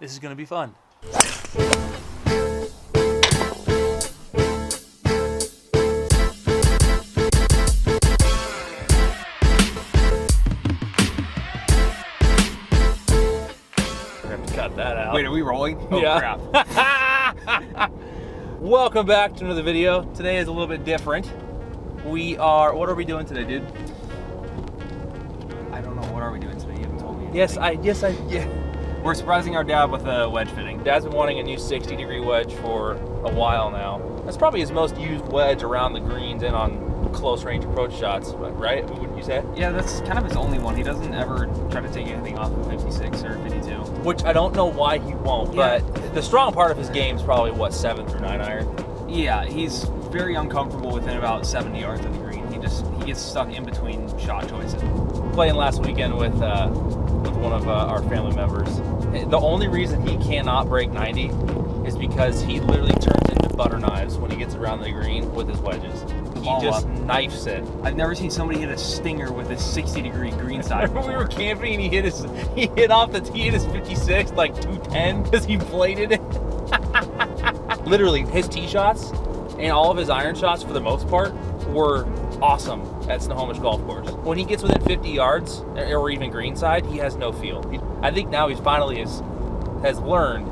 This is going to be fun. Cut that out. Wait, are we rolling? Oh, yeah. Crap. Welcome back to another video. Today is a little bit different. What are we doing today, dude? I don't know. What are we doing today? You haven't told me. Yeah. We're surprising our dad with a wedge fitting. Dad's been wanting a new 60-degree wedge for a while now. That's probably his most used wedge around the greens and on close range approach shots, right? Wouldn't you say? Yeah, that's kind of his only one. He doesn't ever try to take anything off of 56 or 52. Which I don't know why he won't, Yeah. but the strong part of his game is probably, what, 7 through 9 iron? Yeah, he's very uncomfortable within about 70 yards of the green. He gets stuck in between shot choices. Playing last weekend with one of our family members. The only reason he cannot break 90 is because he literally turns into butter knives when he gets around the green with his wedges. He just knifes it. I've never seen somebody hit a stinger with a 60-degree green side. We were camping and he hit off the tee at his 56 like 210 because he bladed it. Literally, his tee shots and all of his iron shots for the most part were awesome at Snohomish Golf Course. When he gets within 50 yards or even greenside, he has no feel. I think now he's finally has learned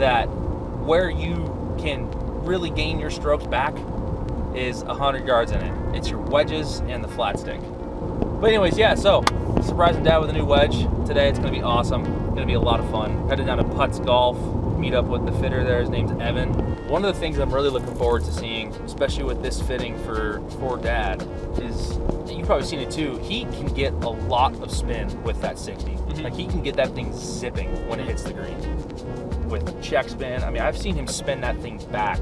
that where you can really gain your strokes back is 100 yards in it. It's your wedges and the flat stick. But anyways, yeah, so surprising Dad with a new wedge today. It's going to be awesome. It's going to be a lot of fun. Headed down to Puetz Golf, meet up with the fitter there. His name's Evan. One of the things I'm really looking forward to seeing, especially with this fitting for Dad, is, you've probably seen it too, he can get a lot of spin with that 60. Mm-hmm. Like, he can get that thing zipping when it hits the green. With check spin, I mean, I've seen him spin that thing back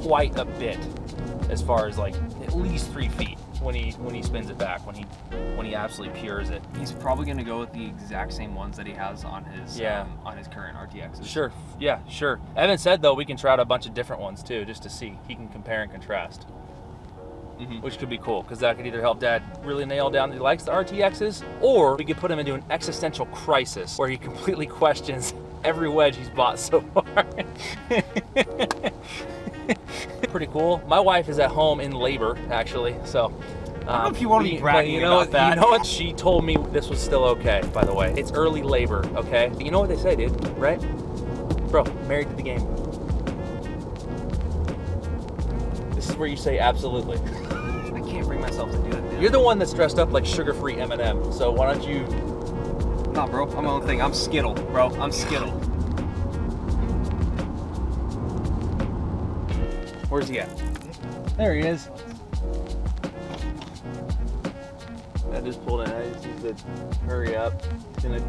quite a bit, as far as like at least 3 feet when he spins it back, when he absolutely pures it. He's probably going to go with the exact same ones that he has on his current RTXs. Sure, yeah, sure. Evan said though we can try out a bunch of different ones too, just to see. He can compare and contrast, which could be cool, because that could either help Dad really nail down that he likes the RTXs, or we could put him into an existential crisis where he completely questions every wedge he's bought so far. Pretty cool. My wife is at home in labor, actually, so I don't know if you want to be bragging about that. You know what? She told me this was still okay, by the way. It's early labor, okay? But you know what they say, dude, right? Bro, married to the game. This is where you say absolutely. I can't bring myself to do that, dude. You're the one that's dressed up like sugar-free M&M, so why don't you... Nah, bro, I'm my own thing. I'm Skittle, bro. I'm Skittle. Where's he at? There he is. I just pulled in. I just need to hurry up. He's gonna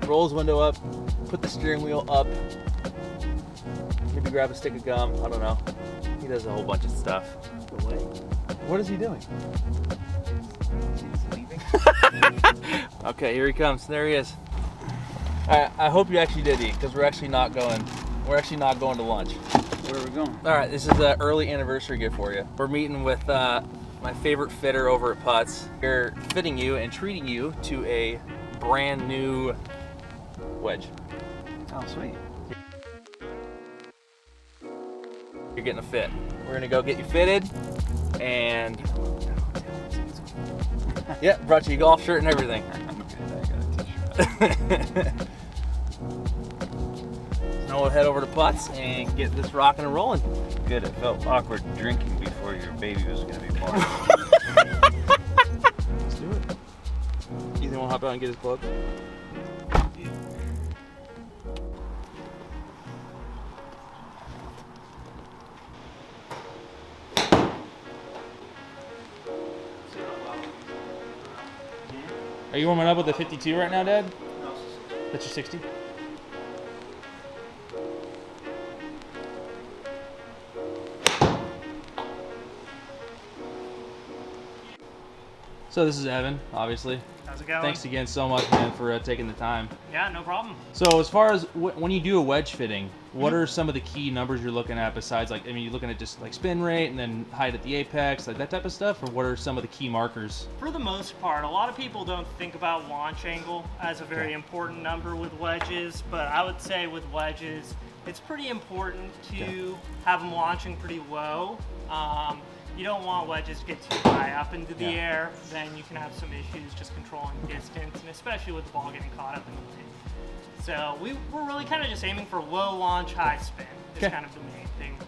roll his window up, put the steering wheel up, maybe grab a stick of gum. I don't know. He does a whole bunch of stuff. What is he doing? He's leaving. Okay, here he comes. There he is. I hope you actually did eat, because we're actually not going to lunch. Where are we going? All right, this is an early anniversary gift for you. We're meeting with my favorite fitter over at Puetz. We're fitting you and treating you to a brand new wedge. Oh, sweet. You're getting a fit. We're gonna go get you fitted, and yeah, brought you a golf shirt and everything. I'm good. I got a t-shirt. Now we'll head over to Puetz and get this rocking and rolling. Good, it felt awkward drinking before your baby was going to be born. Let's do it. You think we'll hop out and get his plug? Are you warming up with the 52 right now, Dad? No. That's your 60? So this is Evan, obviously. Hi. How's it going? Thanks again so much, man, for taking the time. Yeah, no problem. So as far as when you do a wedge fitting, what are some of the key numbers you're looking at besides, like, I mean, you're looking at just like spin rate and then height at the apex, like that type of stuff, or what are some of the key markers? For the most part, a lot of people don't think about launch angle as a very important number with wedges, but I would say with wedges, it's pretty important to have them launching pretty low. You don't want wedges to get too high up into the air, then you can have some issues just controlling distance, and especially with the ball getting caught up in the wind. So we're really kind of just aiming for low launch, high spin is kind of the main thing.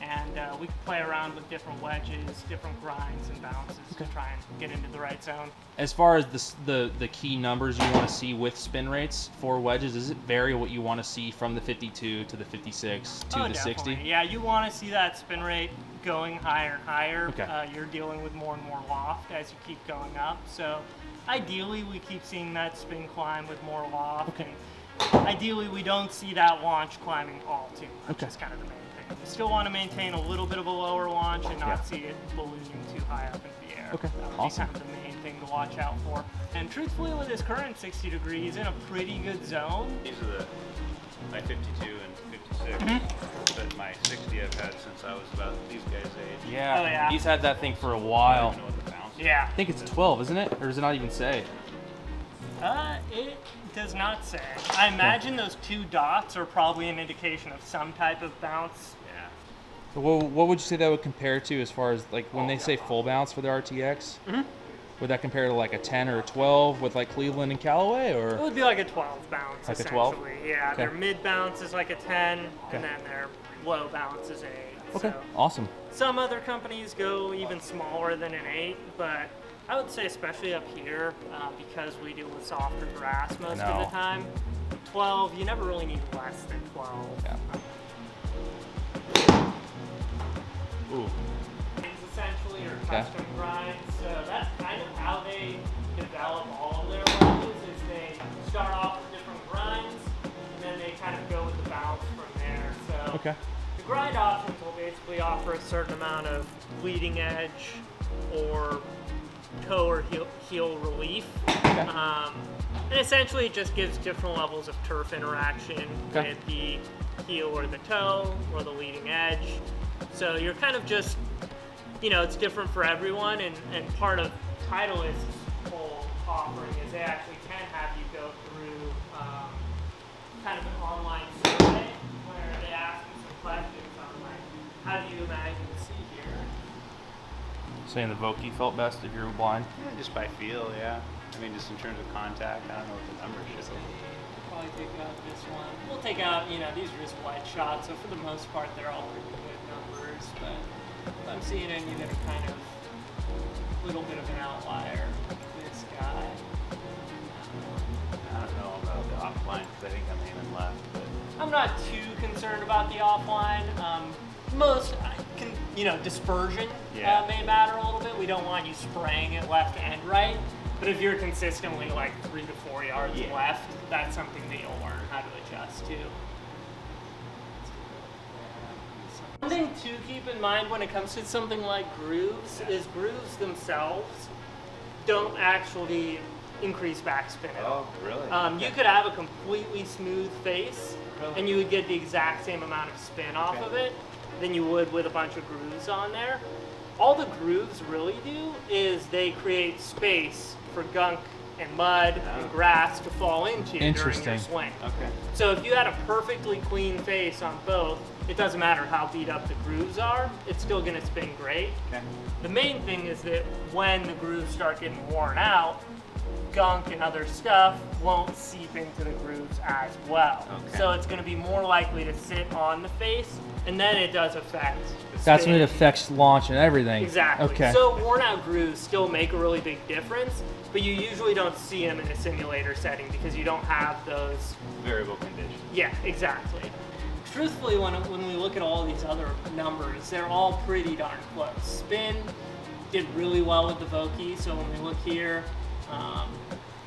And we can play around with different wedges, different grinds and bounces to try and get into the right zone. As far as the key numbers you want to see with spin rates for wedges, does it vary what you want to see from the 52 to the 56 to the 60? Yeah, you want to see that spin rate going higher and higher. Okay. You're dealing with more and more loft as you keep going up. So ideally, we keep seeing that spin climb with more loft. And ideally, we don't see that launch climbing all too much. That's kind of the main thing. We still want to maintain a little bit of a lower launch and not see it ballooning too high up into the air. Okay, That would awesome. be kind of the main thing to watch out for. And truthfully, with his current 60 degrees, in a pretty good zone. These are my 52 and 56. But my 60 I've had since I was about these guys' age. Yeah. Oh, yeah. He's had that thing for a I while. don't know what the bounce is. Yeah. I think it's 12, isn't it? Or does it not even say? It does not say. I imagine those two dots are probably an indication of some type of bounce. Yeah. So what would you say that would compare to as far as like when they say full bounce for the RTX? Would that compare to like a 10 or a 12 with like Cleveland and Callaway, It or? would be like a 12 bounce, Like a essentially. 12? Yeah, Okay. their mid bounce is like a 10, Okay. and then their low bounce is an 8. Okay, So awesome. some other companies go even smaller than an 8, but I would say especially up here, because we deal with softer grass most of know. the time, 12, you never really need less than 12. Yeah. Ooh. Grinds essentially are Okay. custom grinds, so that's kind of how they develop all of their wedges. Is they start off with different grinds, and then they kind of go with the bounce from there. So Okay. the grind options will basically offer a certain amount of leading edge or toe or heel relief. And essentially it just gives different levels of turf interaction Okay. with the heel or the toe or the leading edge. So you're kind of just, it's different for everyone, and part of Titleist's whole offering is they actually can have you go through kind of an online survey where they ask you some questions on like, how do you imagine the sea here? Saying the Vokey felt best if you're blind. Yeah, just by feel, yeah. I mean, just in terms of contact, I don't know what the number should be. Probably take out this one. We'll take out, these are just wedge shots, so for the most part, they're all pretty good numbers, but if I'm seeing any that are kind of a little bit of an outlier, this guy. I don't know about the offline because I think I'm aiming left, but I'm not too concerned about the offline. Dispersion may matter a little bit. We don't want you spraying it left and right, but if you're consistently like 3 to 4 yards left, that's something that you'll learn how to adjust to. One thing to keep in mind when it comes to something like grooves is grooves themselves don't actually increase backspin at all. oh, really? You could have a completely smooth face, and you would get the exact same amount of spin off of it than you would with a bunch of grooves on there. All the grooves really do is they create space for gunk and mud and grass to fall into during your Interesting. swing. Okay. So if you had a perfectly clean face on both, it doesn't matter how beat up the grooves are, it's still going to spin great. Okay. The main thing is that when the grooves start getting worn out, gunk and other stuff won't seep into the grooves as well. Okay. So it's going to be more likely to sit on the face, and then it does affect the That's when it spin. affects launch and everything. Exactly. Okay. So worn out grooves still make a really big difference, but you usually don't see them in a simulator setting because you don't have those. Variable conditions. Yeah, exactly. Truthfully, when we look at all these other numbers, they're all pretty darn close. Spin did really well with the Vokey, so when we look here,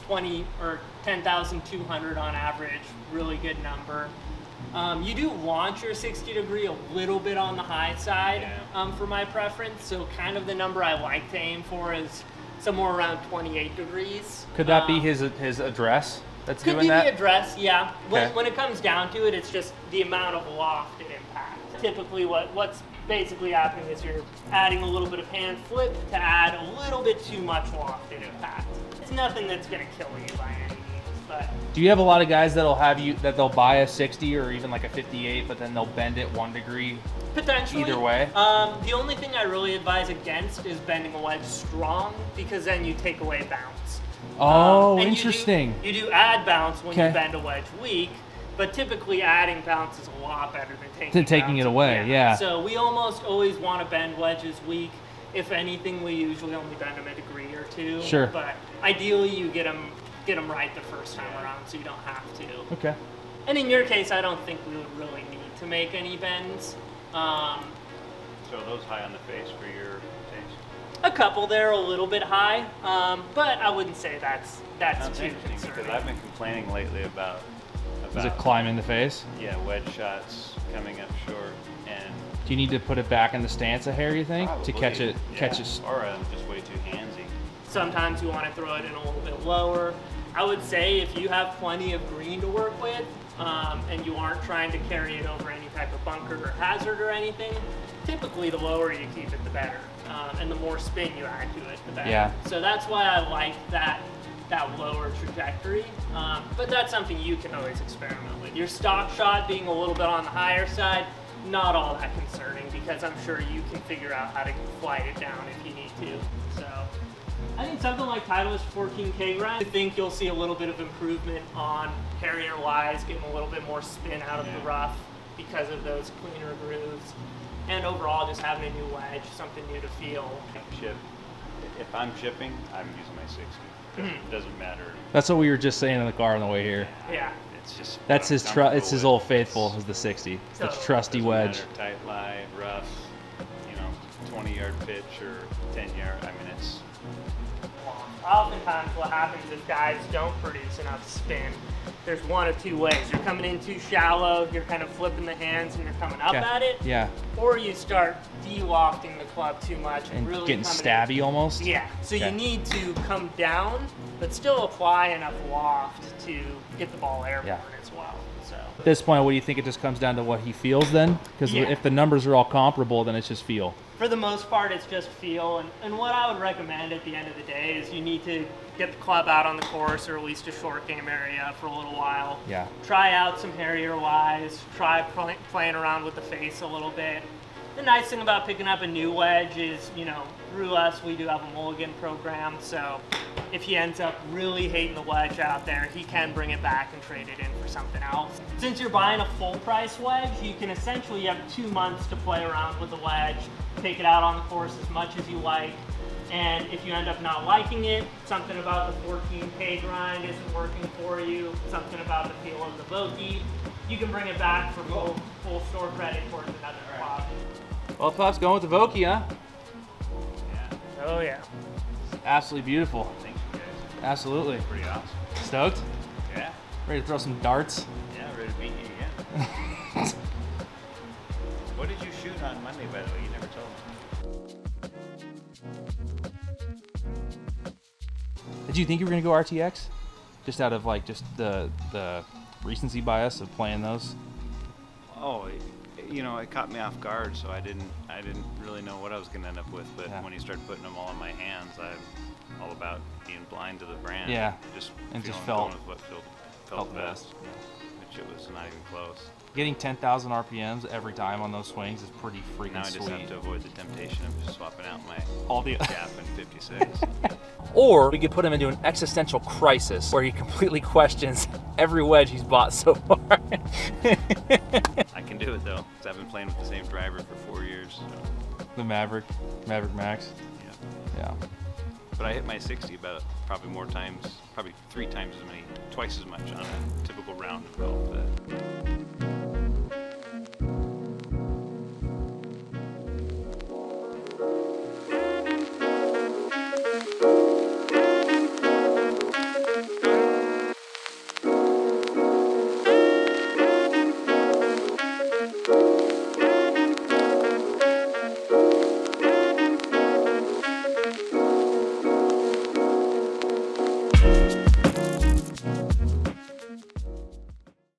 20 or 10,200 on average, really good number. You do launch your 60 degree a little bit on the high side for my preference, so kind of the number I like to aim for is somewhere around 28 degrees. Could that be his address that's Could doing be that? the address, yeah. Okay. When it comes down to it, it's just the amount of loft it impacts. Typically what's basically happening is you're adding a little bit of hand flip to add a little bit too much loft in impact. It's nothing that's going to kill you by any means, but Do you have a lot of guys they'll buy a 60 or even like a 58, but then they'll bend it 1 degree? potentially. Either way? The only thing I really advise against is bending a wedge strong, because then you take away bounce. Oh, And interesting. You do add bounce when you Okay. bend a wedge weak, but typically adding bounce is a lot better than taking it bounce. away, yeah. So we almost always want to bend wedges weak. If anything, we usually only bend them a degree or two. Sure. But ideally, you get them right the first time around, so you don't have to. Okay. And in your case, I don't think we would really need to make any bends. So are those high on the face for your taste? A couple there, a little bit high, but I wouldn't say that's Sounds too interesting, because concerning. I've been complaining lately about Does it climb in the face? yeah, wedge shots coming up short, and Do you need to put it back in the stance a hair, you think? To catch probably, it, yeah, or I'm just way too handsy. Sometimes you want to throw it in a little bit lower. I would say if you have plenty of green to work with, and you aren't trying to carry it over any type of bunker or hazard or anything, typically the lower you keep it, the better. And the more spin you add to it, the better. Yeah. So that's why I like that lower trajectory. But that's something you can always experiment with. Your stock shot being a little bit on the higher side, not all that concerning, because I'm sure you can figure out how to flight it down if you need to. So I think something like Titleist 14K grind, I think you'll see a little bit of improvement on Harrier-wise, getting a little bit more spin out of the rough because of those cleaner grooves. And overall, just having a new wedge, something new to feel. Chip. If I'm chipping, I'm using my 60. It doesn't matter. That's what we were just saying in the car on the way here. Yeah. It's just That's what I'm comfortable it's his with. old faithful, is the 60. It's the Totally. trusty Doesn't wedge. matter, tight lie, rough, 20-yard pitch or 10-yard. I mean, it's Oftentimes what happens if guys don't produce enough spin, there's one of two ways. You're coming in too shallow, you're kind of flipping the hands and you're coming up Yeah. at it. Yeah. Or you start de-lofting the club too much and And really getting coming stabby in. almost. Yeah, so Okay. you need to come down, but still apply enough loft to get the ball airborne Yeah. as well. So At this point, what do you think it just comes down to what he feels then? Because Yeah. if the numbers are all comparable, then it's just feel. for the most part, it's just feel. And what I would recommend at the end of the day is you need to get the club out on the course, or at least a short game area for a little while. Yeah. Try out some Harrier-wise. Try playing around with the face a little bit. The nice thing about picking up a new wedge is, through us, we do have a mulligan program. So if he ends up really hating the wedge out there, he can bring it back and trade it in for something else. Since you're buying a full price wedge, you can essentially have 2 months to play around with the wedge, take it out on the course as much as you like. And if you end up not liking it, something about the 14K grind isn't working for you, something about the feel of the Vokey, you can bring it back for full store credit towards another club. Well, Pop's going with the Vokey, huh? yeah. Oh yeah. Absolutely beautiful. Thanks, you guys. Absolutely. Pretty awesome. Stoked? Yeah. Ready to throw some darts? Yeah. Ready to beat you again. What did you shoot on Monday, by the way? You never told me. Did you think you were gonna go RTX? Just out of just the recency bias of playing those? Oh, it caught me off guard, so I didn't really know what I was going to end up with. But Yeah. when he started putting them all in my hands, I'm all about being blind to the brand. Yeah. Just And just going felt- with what felt felt best. best. Which it was not even close. Getting 10,000 RPMs every time on those swings is pretty freaking Now I just sweet. have to avoid the temptation of just swapping out my All the gap in 56. Or we could put him into an existential crisis where he completely questions every wedge he's bought so far. I can do it though, because I've been playing with the same driver for 4 years. So, The Maverick Max. yeah. Yeah. But I hit my 60 about probably more times, probably 3 times as many, twice as much on a typical round of golf.